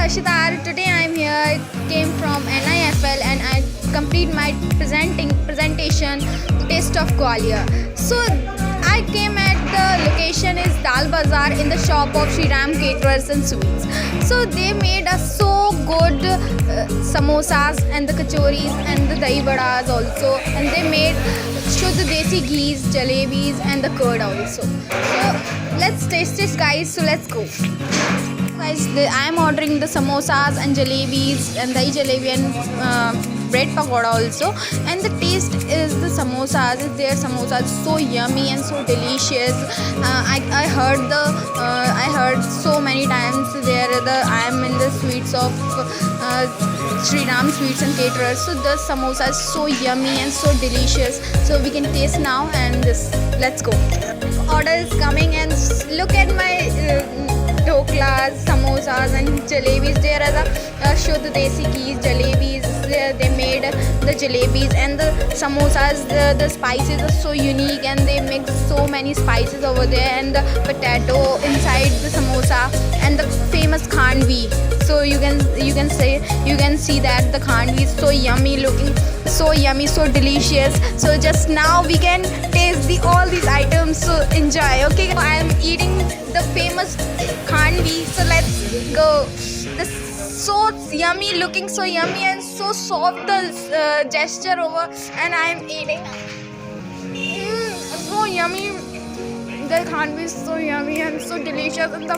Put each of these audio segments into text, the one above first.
Ashitar. Today I am here. Came from NIFL and I complete my presentation Taste of Gwalior. So I came at the location is Dal Bazaar in the shop of Shri Ram Caterers and Sweets. So they made us so good samosas and the kachoris and the dahi vadas also, and they made Shuddh Desi ghees, jalebis and the curd also. So let's taste this, guys. So let's go. Guys, I am ordering the samosas and jalebis and dahi jalebi and bread pakoda also. And the taste is the samosas. Their samosas so yummy and so delicious. I heard so many times I am in the sweets of Shri Ram Sweets and Caterers. So the samosa is so yummy and so delicious. So we can taste now and let's go. Order is coming and look at my dhoklas, samosas and jalebis. There are the Shuddh Desi ghees, jalebis. They made the jalebis and the samosas. The spices are so unique and they mix so many spices over there, and the potato inside the samosa and the famous khandvi. So you can see that the khandvi is so yummy looking, so yummy, so delicious. So just now we can taste all these items. So enjoy. Okay, I am eating the famous khandvi. So let's go. This so yummy looking, so yummy and so soft the gesture over, and I am eating. So yummy. The khandvi is so yummy and so delicious, and the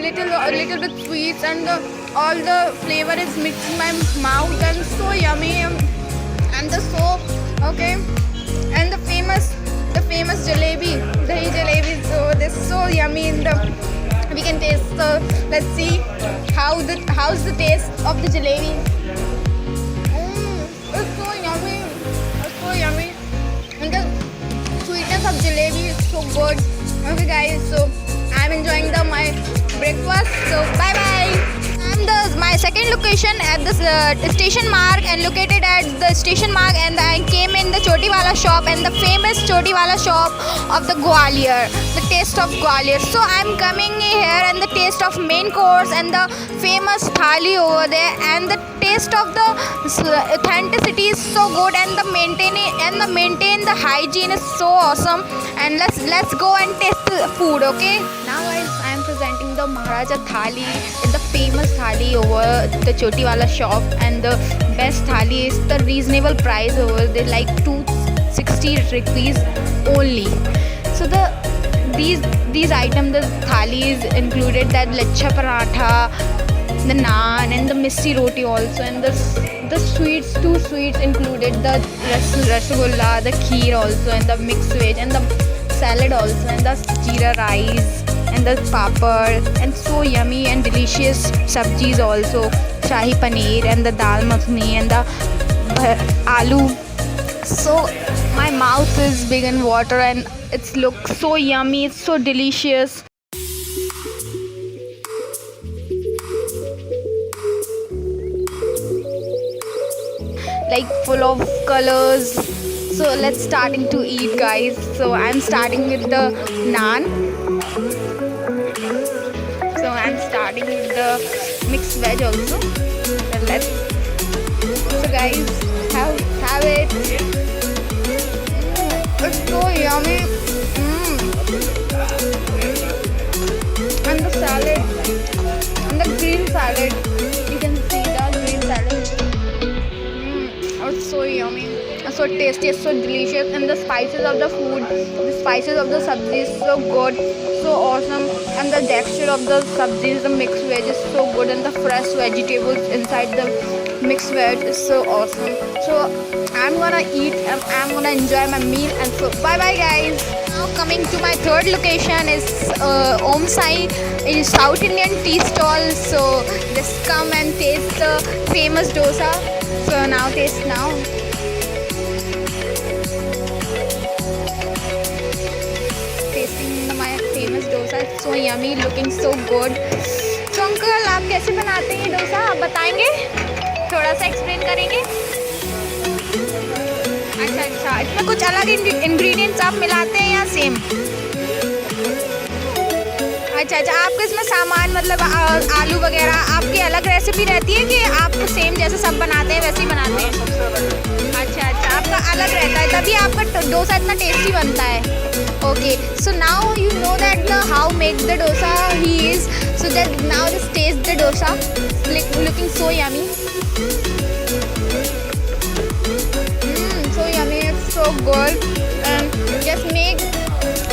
little bit sweets and all the flavor is mixed in my mouth and so yummy, and the so okay, and the famous jalebi, dahi jalebi. So this is so yummy, and we can taste. So let's see how's the taste of the jalebi. It's so yummy. It's so yummy. And the sweetness of jalebi is so good. Okay, guys. So I'm enjoying my breakfast. So bye bye. My second location at the station mark and located at the station mark, and I came in the Chotiwala shop and the famous Chotiwala shop of the Gwalior, the taste of Gwalior. So I'm coming here and the taste of main course and the famous thali over there, and the taste of the authenticity is so good, and the maintain the hygiene is so awesome. And let's go and taste the food. Okay, now guys, I am presenting the Maharaja thali, the famous thali over the Chotiwala shop, and the best thali is the reasonable price over there, like 260 rupees only. So these items, the thali is included that lechha paratha, the naan and the missi roti also, and the sweets, 2 sweets included, the rasgulla, the kheer also, and the mixed veg and the salad also, and the jeera rice and the papad, and so yummy and delicious sabjis also, shahi paneer and the dal makhani and the aloo. So my mouth is big in water, and it looks so yummy, it's so delicious. Like full of colors. So let's starting to eat, guys. So I'm starting with the naan. So I'm starting with the mixed veg also. So guys, have it. It's so yummy. And the salad, and the green salad. You can see the green salad. It's so yummy, so tasty, so delicious, and the spices of the food, the spices of the sabzi is so good, so awesome, and the texture of the sabzi, the mixed veg is so good, and the fresh vegetables inside the mixed veg is so awesome. So I'm gonna eat and I'm gonna enjoy my meal, and so bye bye, guys. Now coming to my third location is Om Sai, in South Indian tea stall. So just come and taste the famous dosa. So now taste now. Tasting my famous dosa. It's so yummy, looking so good. So uncle, आप कैसे बनाते हैं ये डोसा? आप बताएंगे? थोड़ा सा explain करेंगे? अच्छा, इसमें कुछ अलग इंग्रेडिएंट्स आप मिलाते हैं या सेम? अच्छा अच्छा, आपके इसमें सामान मतलब आलू वगैरह आपकी अलग रेसिपी रहती है कि आप सेम जैसे सब बनाते हैं वैसे ही बनाते हैं? अच्छा अच्छा, आपका अलग रहता है, तभी आपका डोसा इतना टेस्टी बनता है। Okay, so now you know that the how make the dosa he is, so that now just taste the dosa, looking so yummy, so yummy, it's so good. Just make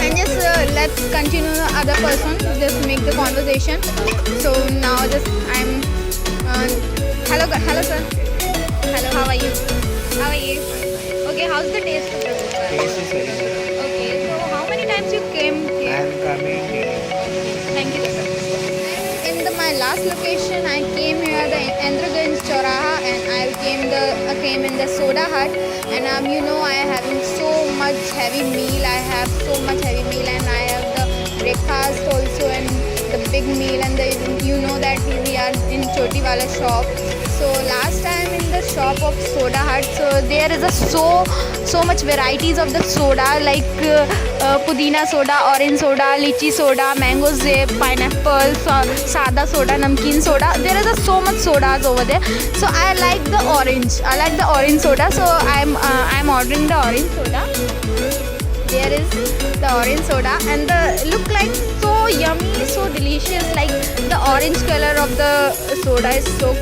and just let's continue the other person, just make the conversation. So now just I'm hello sir, hello, how are you, okay, how's the taste of the dosa? Taste is very good. Okay, so how many times you came I here? am coming daily. Thank you sir. In my last location, I came here the Indraganj Choraha, and I came in the Soda Hut, and you know I am having so much heavy meal. I have so much heavy meal, and I have the breakfast also and the big meal, and you know that we are in Choti Wala shop. So last time in the shop of Soda Hut, so there is so much varieties of the soda, like pudina soda, orange soda, lychee soda, mango zip, pineapple, sada soda, namkeen soda. There is so much sodas over there. So I like the orange soda. So I'm ordering the orange soda. There is the orange soda, and the look like so yummy, so delicious. Like the orange color of the soda is so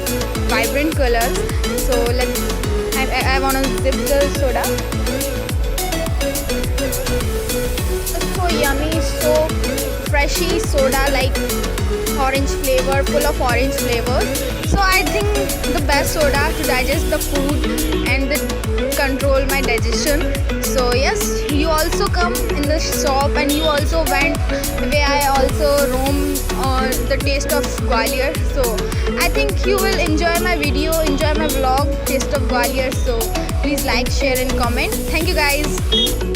vibrant color. So I want to sip the soda. It's so yummy, so freshy soda, like orange flavor, full of orange flavor. So I think the best soda to digest the food and control my digestion. So yes, you also come in the shop, and you also went where I also roam the taste of Gwalior. So I think you will enjoy my video, enjoy my vlog, taste of Gwalior. So please like, share and comment. Thank you guys.